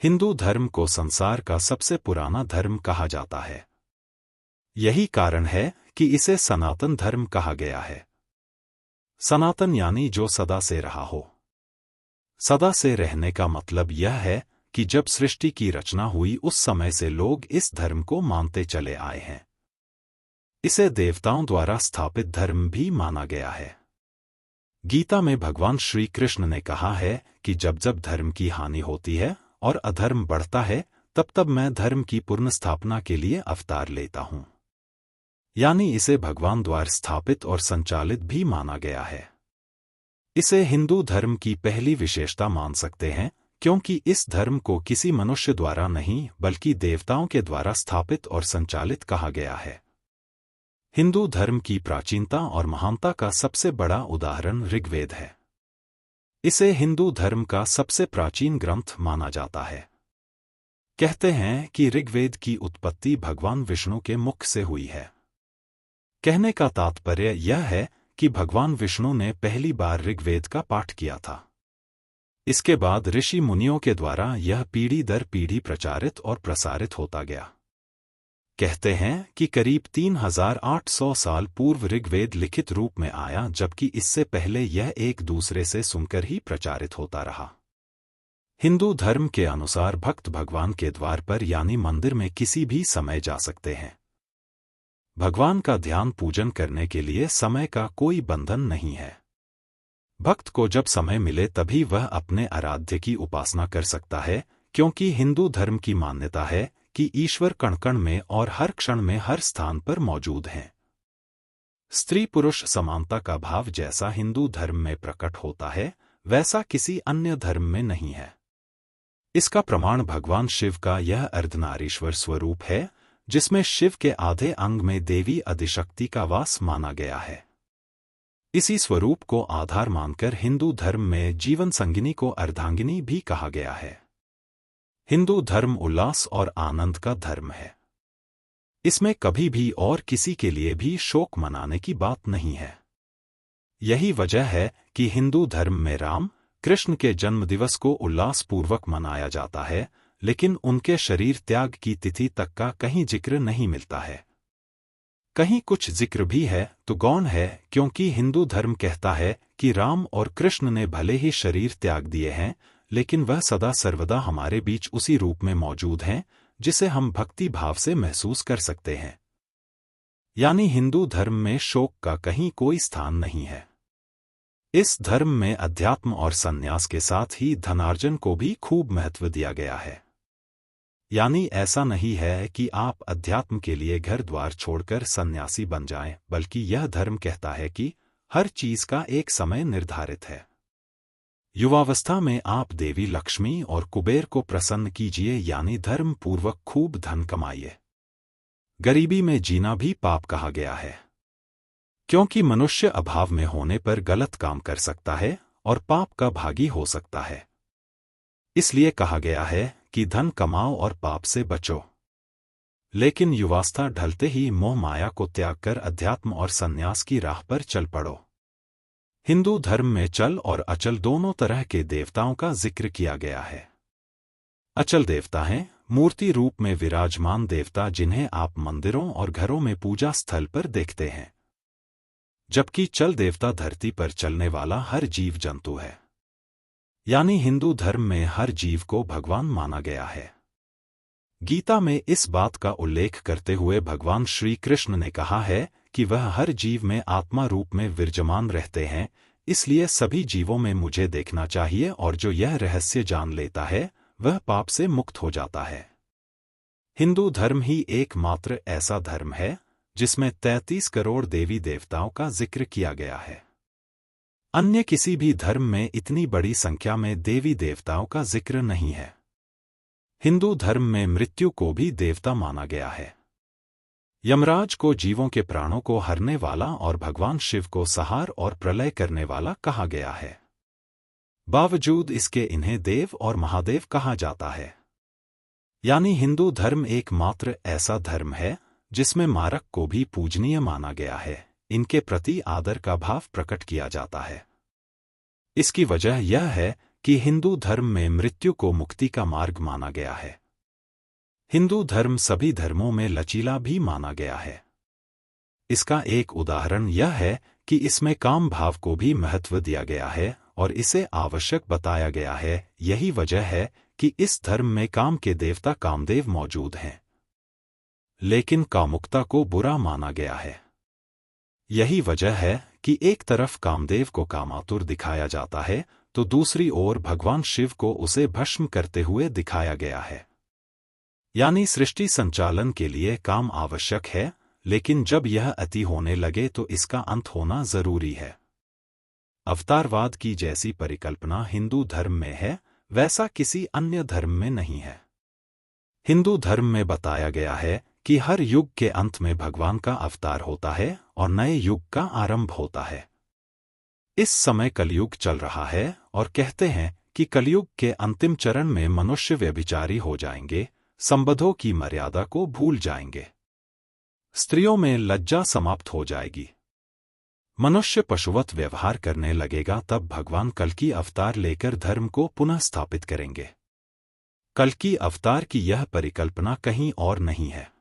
हिंदू धर्म को संसार का सबसे पुराना धर्म कहा जाता है। यही कारण है कि इसे सनातन धर्म कहा गया है। सनातन यानी जो सदा से रहा हो। सदा से रहने का मतलब यह है कि जब सृष्टि की रचना हुई उस समय से लोग इस धर्म को मानते चले आए हैं। इसे देवताओं द्वारा स्थापित धर्म भी माना गया है। गीता में भगवान श्री कृष्ण ने कहा है कि जब जब धर्म की हानि होती है और अधर्म बढ़ता है तब तब मैं धर्म की पूर्ण स्थापना के लिए अवतार लेता हूं। यानी इसे भगवान द्वारा स्थापित और संचालित भी माना गया है। इसे हिंदू धर्म की पहली विशेषता मान सकते हैं, क्योंकि इस धर्म को किसी मनुष्य द्वारा नहीं बल्कि देवताओं के द्वारा स्थापित और संचालित कहा गया है। हिंदू धर्म की प्राचीनता और महानता का सबसे बड़ा उदाहरण ऋग्वेद है। इसे हिंदू धर्म का सबसे प्राचीन ग्रंथ माना जाता है। कहते हैं कि ऋग्वेद की उत्पत्ति भगवान विष्णु के मुख से हुई है। कहने का तात्पर्य यह है कि भगवान विष्णु ने पहली बार ऋग्वेद का पाठ किया था। इसके बाद ऋषि मुनियों के द्वारा यह पीढ़ी दर पीढ़ी प्रचारित और प्रसारित होता गया। कहते हैं कि करीब 3800 साल पूर्व ऋग्वेद लिखित रूप में आया, जबकि इससे पहले यह एक दूसरे से सुनकर ही प्रचारित होता रहा। हिंदू धर्म के अनुसार भक्त भगवान के द्वार पर यानी मंदिर में किसी भी समय जा सकते हैं। भगवान का ध्यान पूजन करने के लिए समय का कोई बंधन नहीं है। भक्त को जब समय मिले तभी वह अपने आराध्य की उपासना कर सकता है, क्योंकि हिंदू धर्म की मान्यता है कि ईश्वर कण कण में और हर क्षण में हर स्थान पर मौजूद हैं। स्त्री पुरुष समानता का भाव जैसा हिंदू धर्म में प्रकट होता है वैसा किसी अन्य धर्म में नहीं है। इसका प्रमाण भगवान शिव का यह अर्धनारीश्वर स्वरूप है, जिसमें शिव के आधे अंग में देवी आदिशक्ति का वास माना गया है। इसी स्वरूप को आधार मानकर हिंदू धर्म में जीवन संगिनी को अर्धांगिनी भी कहा गया है। हिंदू धर्म उल्लास और आनंद का धर्म है। इसमें कभी भी और किसी के लिए भी शोक मनाने की बात नहीं है। यही वजह है कि हिंदू धर्म में राम कृष्ण के जन्मदिवस को उल्लासपूर्वक मनाया जाता है, लेकिन उनके शरीर त्याग की तिथि तक का कहीं जिक्र नहीं मिलता है। कहीं कुछ जिक्र भी है तो गौण है, क्योंकि हिंदू धर्म कहता है कि राम और कृष्ण ने भले ही शरीर त्याग दिए हैं, लेकिन वह सदा सर्वदा हमारे बीच उसी रूप में मौजूद हैं जिसे हम भक्ति भाव से महसूस कर सकते हैं। यानी हिंदू धर्म में शोक का कहीं कोई स्थान नहीं है। इस धर्म में अध्यात्म और संन्यास के साथ ही धनार्जन को भी खूब महत्व दिया गया है। यानी ऐसा नहीं है कि आप अध्यात्म के लिए घर द्वार छोड़कर सन्यासी बन जाएं, बल्कि यह धर्म कहता है कि हर चीज का एक समय निर्धारित है। युवावस्था में आप देवी लक्ष्मी और कुबेर को प्रसन्न कीजिए, यानी धर्म पूर्वक खूब धन कमाइए। गरीबी में जीना भी पाप कहा गया है, क्योंकि मनुष्य अभाव में होने पर गलत काम कर सकता है और पाप का भागी हो सकता है। इसलिए कहा गया है कि धन कमाओ और पाप से बचो। लेकिन युवावस्था ढलते ही मोह माया को त्याग कर अध्यात्म और संन्यास की राह पर चल पड़ो। हिंदू धर्म में चल और अचल दोनों तरह के देवताओं का जिक्र किया गया है। अचल देवता हैं मूर्ति रूप में विराजमान देवता, जिन्हें आप मंदिरों और घरों में पूजा स्थल पर देखते हैं। जबकि चल देवता धरती पर चलने वाला हर जीव जंतु है। यानी हिंदू धर्म में हर जीव को भगवान माना गया है। गीता में इस बात का उल्लेख करते हुए भगवान श्री कृष्ण ने कहा है कि वह हर जीव में आत्मा रूप में विराजमान रहते हैं, इसलिए सभी जीवों में मुझे देखना चाहिए, और जो यह रहस्य जान लेता है वह पाप से मुक्त हो जाता है। हिंदू धर्म ही एकमात्र ऐसा धर्म है जिसमें 33 करोड़ देवी देवताओं का जिक्र किया गया है। अन्य किसी भी धर्म में इतनी बड़ी संख्या में देवी देवताओं का जिक्र नहीं है। हिंदू धर्म में मृत्यु को भी देवता माना गया है। यमराज को जीवों के प्राणों को हरने वाला और भगवान शिव को संहार और प्रलय करने वाला कहा गया है। बावजूद इसके इन्हें देव और महादेव कहा जाता है। यानी हिंदू धर्म एकमात्र ऐसा धर्म है जिसमें मारक को भी पूजनीय माना गया है। इनके प्रति आदर का भाव प्रकट किया जाता है। इसकी वजह यह है कि हिंदू धर्म में मृत्यु को मुक्ति का मार्ग माना गया है। हिंदू धर्म सभी धर्मों में लचीला भी माना गया है। इसका एक उदाहरण यह है कि इसमें काम भाव को भी महत्व दिया गया है और इसे आवश्यक बताया गया है। यही वजह है कि इस धर्म में काम के देवता कामदेव मौजूद हैं, लेकिन कामुकता को बुरा माना गया है। यही वजह है कि एक तरफ कामदेव को कामातुर दिखाया जाता है तो दूसरी ओर भगवान शिव को उसे भस्म करते हुए दिखाया गया है। यानी सृष्टि संचालन के लिए काम आवश्यक है, लेकिन जब यह अति होने लगे तो इसका अंत होना जरूरी है। अवतारवाद की जैसी परिकल्पना हिंदू धर्म में है, वैसा किसी अन्य धर्म में नहीं है। हिंदू धर्म में बताया गया है कि हर युग के अंत में भगवान का अवतार होता है और नए युग का आरंभ होता है। इस समय कलयुग चल रहा है और कहते हैं कि कलयुग के अंतिम चरण में मनुष्य व्यभिचारी हो जाएंगे, संबंधों की मर्यादा को भूल जाएंगे, स्त्रियों में लज्जा समाप्त हो जाएगी, मनुष्य पशुवत व्यवहार करने लगेगा। तब भगवान कल्कि अवतार लेकर धर्म को पुनः स्थापित करेंगे। कल्कि अवतार की यह परिकल्पना कहीं और नहीं है।